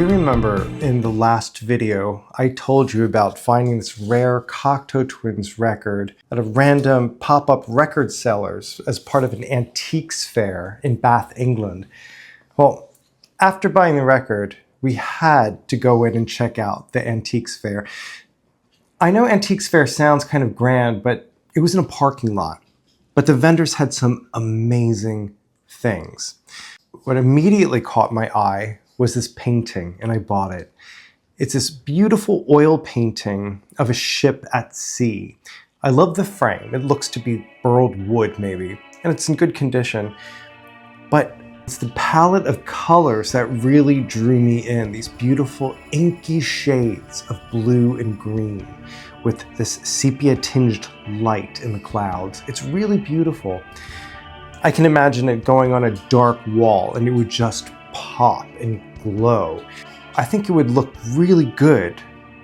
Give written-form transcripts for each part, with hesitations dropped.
you remember in the last video, I told you about finding this rare Cocteau Twins record at a random pop-up record sellers as part of an antiques fair in Bath, England. Well, after buying the record, we had to go in and check out the antiques fair. I know antiques fair sounds kind of grand, but it was in a parking lot. But the vendors had some amazing things. What immediately caught my eye was this painting, and I bought it. It's this beautiful oil painting of a ship at sea. I love the frame. It looks to be burled wood, maybe, and it's in good condition. But it's the palette of colors that really drew me in. These beautiful inky shades of blue and green with this sepia-tinged light in the clouds. It's really beautiful. I can imagine it going on a dark wall and it would just pop and glow. I think it would look really good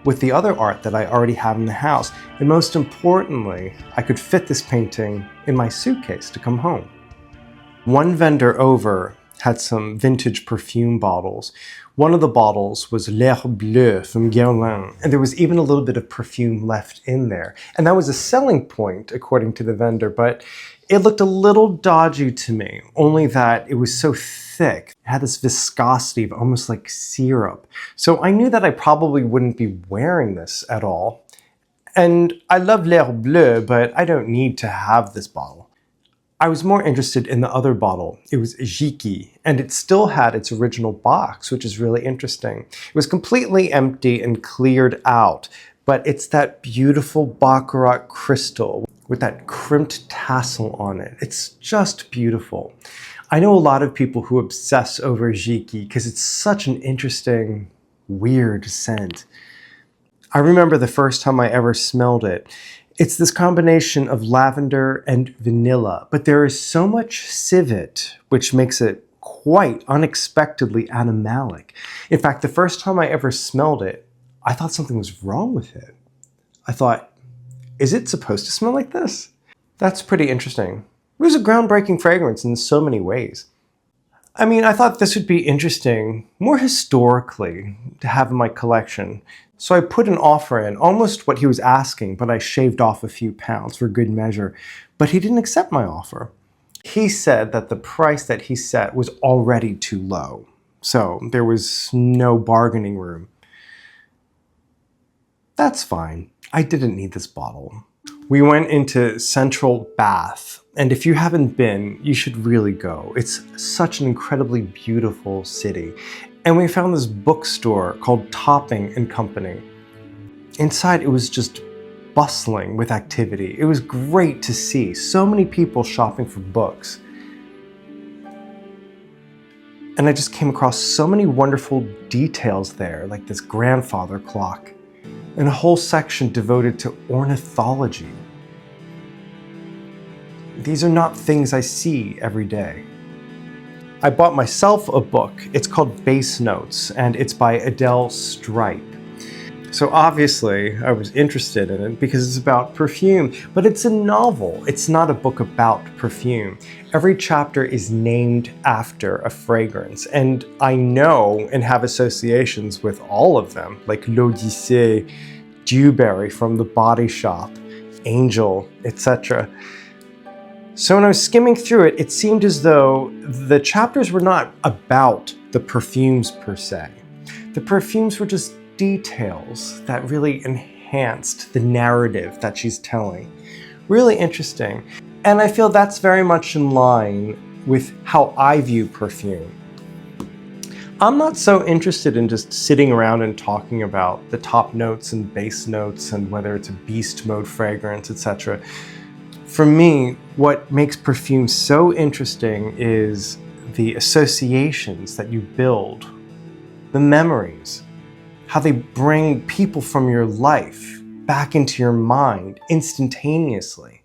with the other art that I already have in the house. And most importantly, I could fit this painting in my suitcase to come home. One vendor over had some vintage perfume bottles. One of the bottles was L'air Bleu from Guerlain, and there was even a little bit of perfume left in there. And that was a selling point, according to the vendor, but it looked a little dodgy to me, only that it was so thick. It had this viscosity of almost like syrup. So I knew that I probably wouldn't be wearing this at all. And I love L'Air Bleu, but I don't need to have this bottle. I was more interested in the other bottle. It was Jiki, and it still had its original box, which is really interesting. It was completely empty and cleared out, but it's that beautiful baccarat crystal with that crimped tassel on it. It's just beautiful. I know a lot of people who obsess over Jiki because it's such an interesting, weird scent. I remember the first time I ever smelled it. It's this combination of lavender and vanilla, but there is so much civet, which makes it quite unexpectedly animalic. In fact, the first time I ever smelled it, I thought something was wrong with it. I thought, is it supposed to smell like this? That's pretty interesting. It was a groundbreaking fragrance in so many ways. I mean, I thought this would be interesting, more historically, to have in my collection. So I put an offer in, almost what he was asking, but I shaved off a few pounds for good measure. But he didn't accept my offer. He said that the price that he set was already too low. So there was no bargaining room. That's fine. I didn't need this bottle. We went into central Bath, and if you haven't been, you should really go. It's such an incredibly beautiful city. And we found this bookstore called Topping and Company. Inside, it was just bustling with activity. It was great to see so many people shopping for books. And I just came across so many wonderful details there, like this grandfather clock, and a whole section devoted to ornithology. These are not things I see every day. I bought myself a book. It's called Base Notes, and it's by Adele Stripe. So obviously, I was interested in it because it's about perfume, but it's a novel. It's not a book about perfume. Every chapter is named after a fragrance, and I know and have associations with all of them, like L'Odyssée, Dewberry from The Body Shop, Angel, etc. So when I was skimming through it, it seemed as though the chapters were not about the perfumes per se. The perfumes were just details that really enhanced the narrative that she's telling. Really interesting. And I feel that's very much in line with how I view perfume. I'm not so interested in just sitting around and talking about the top notes and base notes and whether it's a beast mode fragrance, etc. For me, what makes perfume so interesting is the associations that you build, the memories, how they bring people from your life back into your mind instantaneously,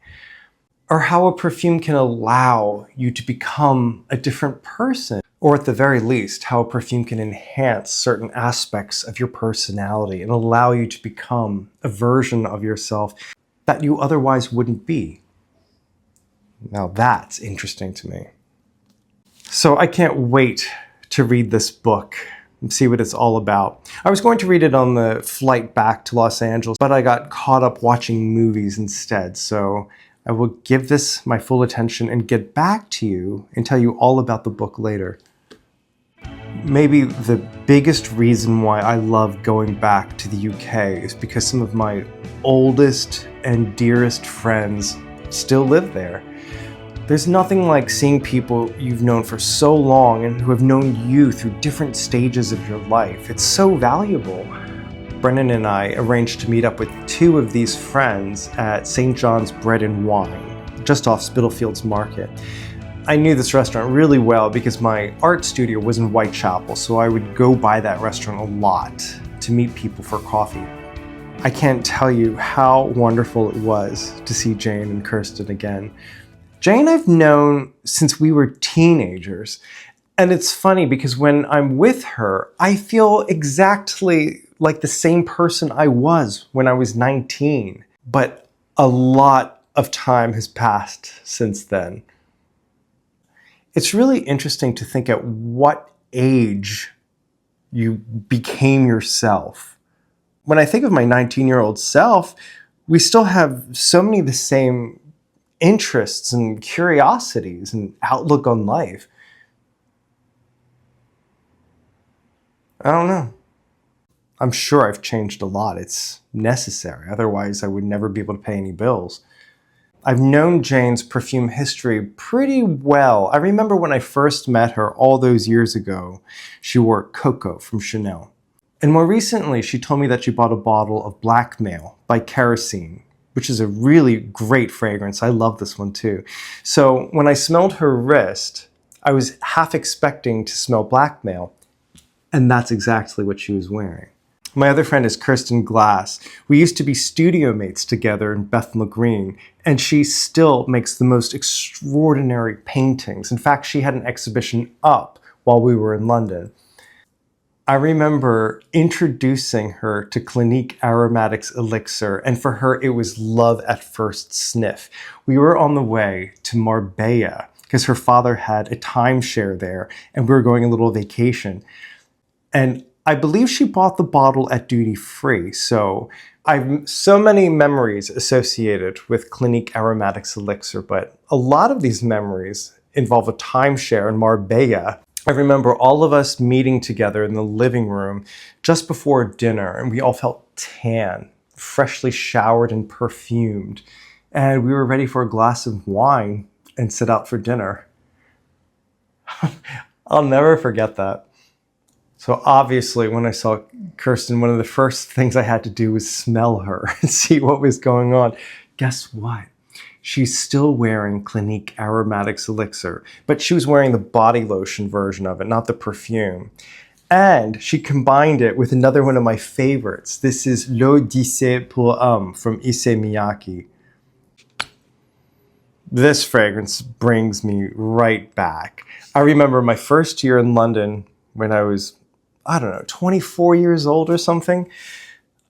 or how a perfume can allow you to become a different person, or at the very least, how a perfume can enhance certain aspects of your personality and allow you to become a version of yourself that you otherwise wouldn't be. Now that's interesting to me. So I can't wait to read this book and see what it's all about. I was going to read it on the flight back to Los Angeles, but I got caught up watching movies instead, so I will give this my full attention and get back to you and tell you all about the book later. Maybe the biggest reason why I love going back to the UK is because some of my oldest and dearest friends still live there. There's nothing like seeing people you've known for so long and who have known you through different stages of your life. It's so valuable. Brennan and I arranged to meet up with two of these friends at St. John's Bread and Wine, just off Spitalfields Market. I knew this restaurant really well because my art studio was in Whitechapel, so I would go by that restaurant a lot to meet people for coffee. I can't tell you how wonderful it was to see Jane and Kirsten again. Jane I've known since we were teenagers, and it's funny because when I'm with her, I feel exactly like the same person I was when I was 19, but a lot of time has passed since then. It's really interesting to think at what age you became yourself. When I think of my 19-year-old self, we still have so many of the same interests and curiosities and outlook on life. I don't know. I'm sure I've changed a lot. It's necessary. Otherwise, I would never be able to pay any bills. I've known Jane's perfume history pretty well. I remember when I first met her all those years ago, she wore Coco from Chanel. And more recently, she told me that she bought a bottle of Blackmail by Kerosene, which is a really great fragrance. I love this one too. So when I smelled her wrist, I was half expecting to smell Blackmail, and that's exactly what she was wearing. My other friend is Kirsten Glass. We used to be studio mates together in Bethnal Green, and she still makes the most extraordinary paintings. In fact, she had an exhibition up while we were in London. I remember introducing her to Clinique Aromatics Elixir, and for her it was love at first sniff. We were on the way to Marbella because her father had a timeshare there, and we were going a little vacation. And I believe she bought the bottle at duty free, so I've so many memories associated with Clinique Aromatics Elixir, but a lot of these memories involve a timeshare in Marbella. I remember all of us meeting together in the living room just before dinner, and we all felt tan, freshly showered and perfumed, and we were ready for a glass of wine and set out for dinner. I'll never forget that. So obviously, when I saw Kirsten, one of the first things I had to do was smell her and see what was going on. Guess what? She's still wearing Clinique Aromatics Elixir, but she was wearing the body lotion version of it, not the perfume. And she combined it with another one of my favorites. This is L'eau d'Issey pour Homme from Issey Miyake. This fragrance brings me right back. I remember my first year in London when I was, 24 years old or something.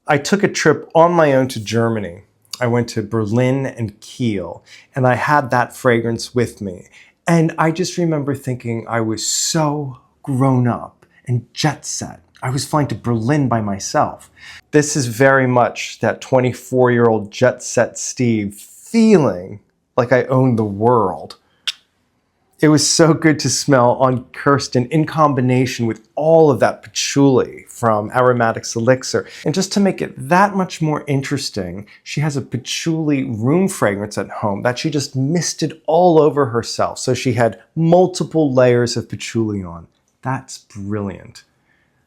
I took a trip on my own to Germany. I went to Berlin and Kiel, and I had that fragrance with me. And I just remember thinking I was so grown up and jet set. I was flying to Berlin by myself. This is very much that 24-year-old jet set Steve feeling like I owned the world. It was so good to smell on Kirsten in combination with all of that patchouli from Aromatics Elixir. And just to make it that much more interesting, she has a patchouli room fragrance at home that she just misted all over herself. So she had multiple layers of patchouli on. That's brilliant.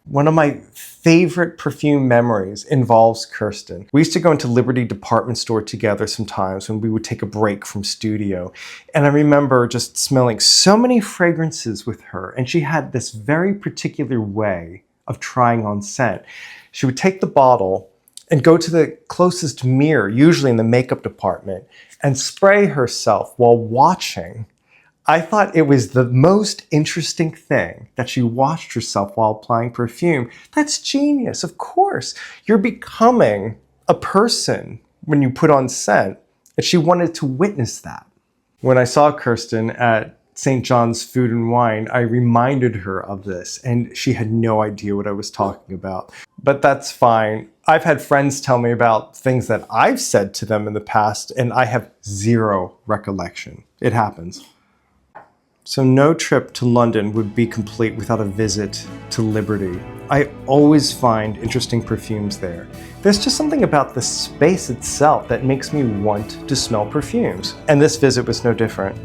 One of my favorite perfume memories involves Kirsten. We used to go into Liberty department store together sometimes when we would take a break from studio. And I remember just smelling so many fragrances with her. And she had this very particular way of trying on scent. She would take the bottle and go to the closest mirror, usually in the makeup department, and spray herself while watching. I thought it was the most interesting thing that she watched herself while applying perfume. That's genius, of course. You're becoming a person when you put on scent, and she wanted to witness that. When I saw Kirsten at St. John's Food and Wine, I reminded her of this, and she had no idea what I was talking about. But that's fine. I've had friends tell me about things that I've said to them in the past, and I have zero recollection. It happens. So no trip to London would be complete without a visit to Liberty. I always find interesting perfumes there. There's just something about the space itself that makes me want to smell perfumes. And this visit was no different.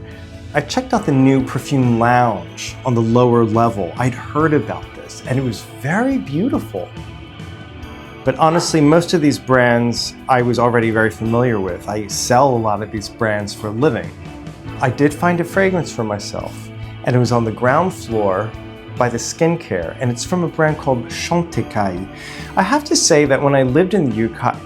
I checked out the new perfume lounge on the lower level. I'd heard about this, and it was very beautiful. But honestly, most of these brands I was already very familiar with. I sell a lot of these brands for a living. I did find a fragrance for myself, and it was on the ground floor by the skincare, and it's from a brand called Chantecaille. I have to say that when I lived in the UK,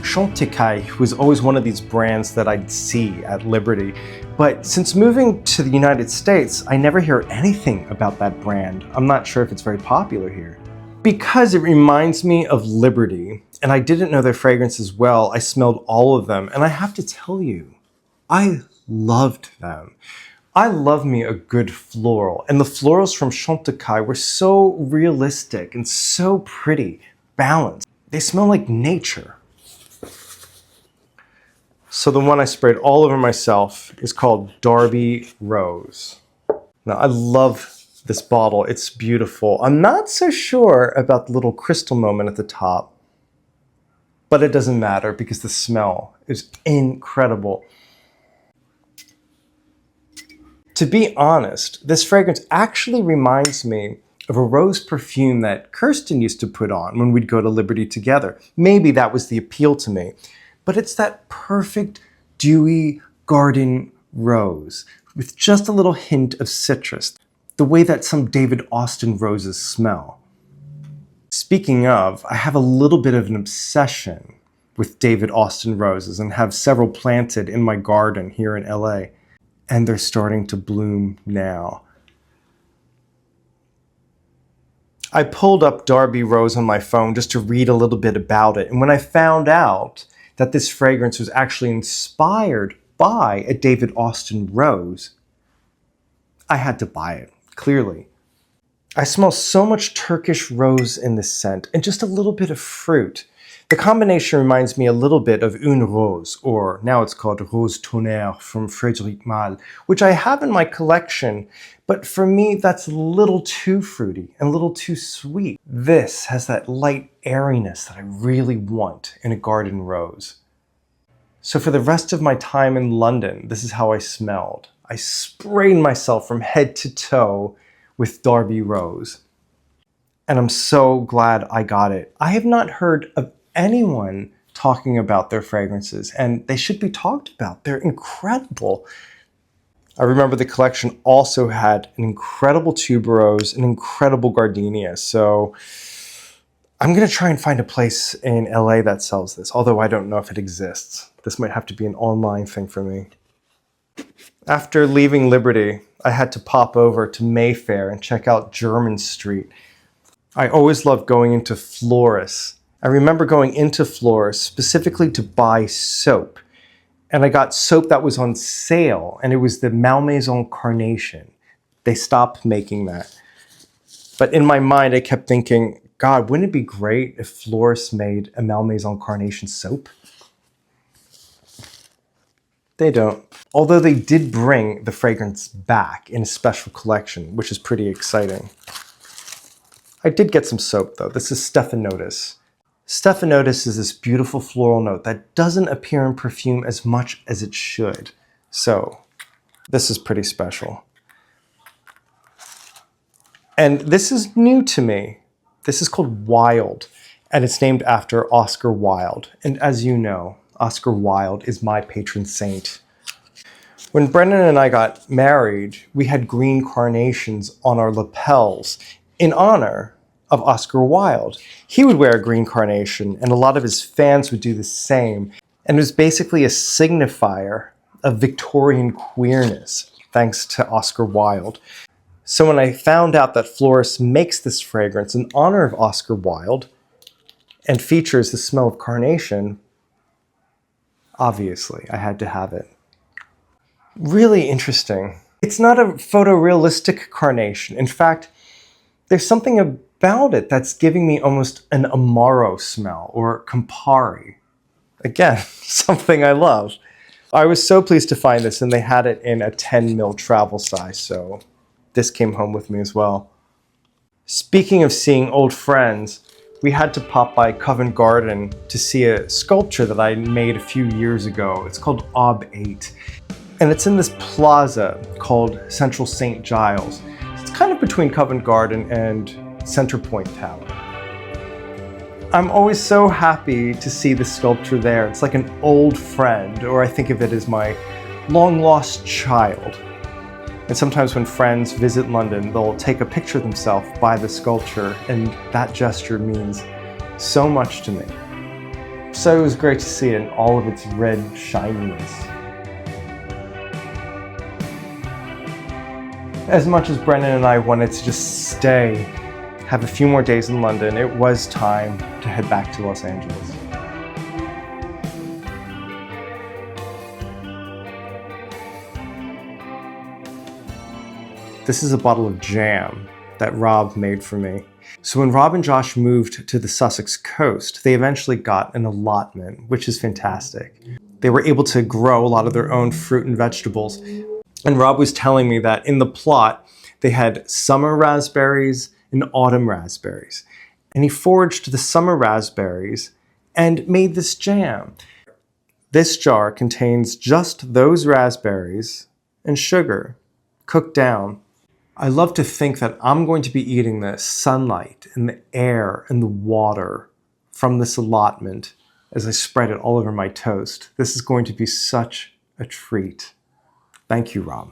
Chantecaille was always one of these brands that I'd see at Liberty. But since moving to the United States, I never hear anything about that brand. I'm not sure if it's very popular here. Because it reminds me of Liberty, and I didn't know their fragrance as well, I smelled all of them, and I have to tell you, I loved them. I love me a good floral, and the florals from Chantecaille were so realistic and so pretty, balanced. They smell like nature. So the one I sprayed all over myself is called Derby Rose. Now I love this bottle, it's beautiful. I'm not so sure about the little crystal moment at the top, but it doesn't matter because the smell is incredible. To be honest, this fragrance actually reminds me of a rose perfume that Kirsten used to put on when we'd go to Liberty together. Maybe that was the appeal to me, but it's that perfect dewy garden rose with just a little hint of citrus, the way that some David Austin roses smell. Speaking of, I have a little bit of an obsession with David Austin roses and have several planted in my garden here in LA, and they're starting to bloom now. I pulled up Derby Rose on my phone just to read a little bit about it, and when I found out that this fragrance was actually inspired by a David Austin rose, I had to buy it, clearly. I smell so much Turkish rose in this scent and just a little bit of fruit. The combination reminds me a little bit of Une Rose, or now it's called Rose Tonnerre from Frédéric Malle, which I have in my collection, but for me that's a little too fruity and a little too sweet. This has that light airiness that I really want in a garden rose. So for the rest of my time in London, this is how I smelled. I sprayed myself from head to toe with Derby Rose. And I'm so glad I got it. I have not heard of anyone talking about their fragrances, and they should be talked about. They're incredible. I remember the collection also had an incredible tuberose, an incredible gardenia. So I'm gonna try and find a place in LA that sells this, although I don't know if it exists. This might have to be an online thing for me. After leaving Liberty, I had to pop over to Mayfair and check out Jermyn Street. I always loved going into florists. I remember going into florists specifically to buy soap. And I got soap that was on sale, and it was the Malmaison Carnation. They stopped making that. But in my mind, I kept thinking, God, wouldn't it be great if florists made a Malmaison Carnation soap? They don't. Although they did bring the fragrance back in a special collection, which is pretty exciting. I did get some soap though. This is Stephanotis. Stephanotis is this beautiful floral note that doesn't appear in perfume as much as it should. So this is pretty special. And this is new to me. This is called Wilde, and it's named after Oscar Wilde. And as you know, Oscar Wilde is my patron saint. When Brennan and I got married, we had green carnations on our lapels in honor of Oscar Wilde. He would wear a green carnation, and a lot of his fans would do the same. And it was basically a signifier of Victorian queerness, thanks to Oscar Wilde. So when I found out that Florist makes this fragrance in honor of Oscar Wilde and features the smell of carnation, obviously I had to have it. Really interesting. It's not a photorealistic carnation. In fact, there's something about it that's giving me almost an Amaro smell or Campari. Again, something I love. I was so pleased to find this, and they had it in a 10 ml travel size, so this came home with me as well. Speaking of seeing old friends, we had to pop by Covent Garden to see a sculpture that I made a few years ago. It's called Ob 8, and it's in this plaza called Central St. Giles. It's kind of between Covent Garden and Centrepoint Tower. I'm always so happy to see the sculpture there. It's like an old friend, or I think of it as my long-lost child. And sometimes when friends visit London, they'll take a picture of themselves by the sculpture, and that gesture means so much to me. So it was great to see it in all of its red shininess. As much as Brennan and I wanted to just stay, have a few more days in London, it was time to head back to Los Angeles. This is a bottle of jam that Rob made for me. So when Rob and Josh moved to the Sussex coast, they eventually got an allotment, which is fantastic. They were able to grow a lot of their own fruit and vegetables. And Rob was telling me that in the plot, they had summer raspberries and autumn raspberries. And he foraged the summer raspberries and made this jam. This jar contains just those raspberries and sugar, cooked down. I love to think that I'm going to be eating the sunlight and the air and the water from this allotment as I spread it all over my toast. This is going to be such a treat. Thank you, Rob.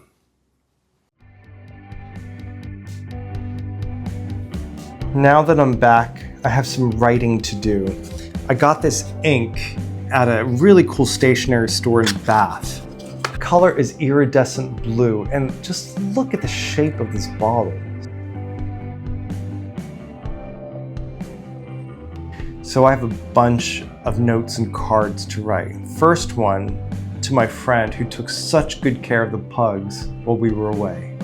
Now that I'm back, I have some writing to do. I got this ink at a really cool stationery store in Bath. The color is iridescent blue, and just look at the shape of this bottle. So I have a bunch of notes and cards to write. First one to my friend who took such good care of the pugs while we were away.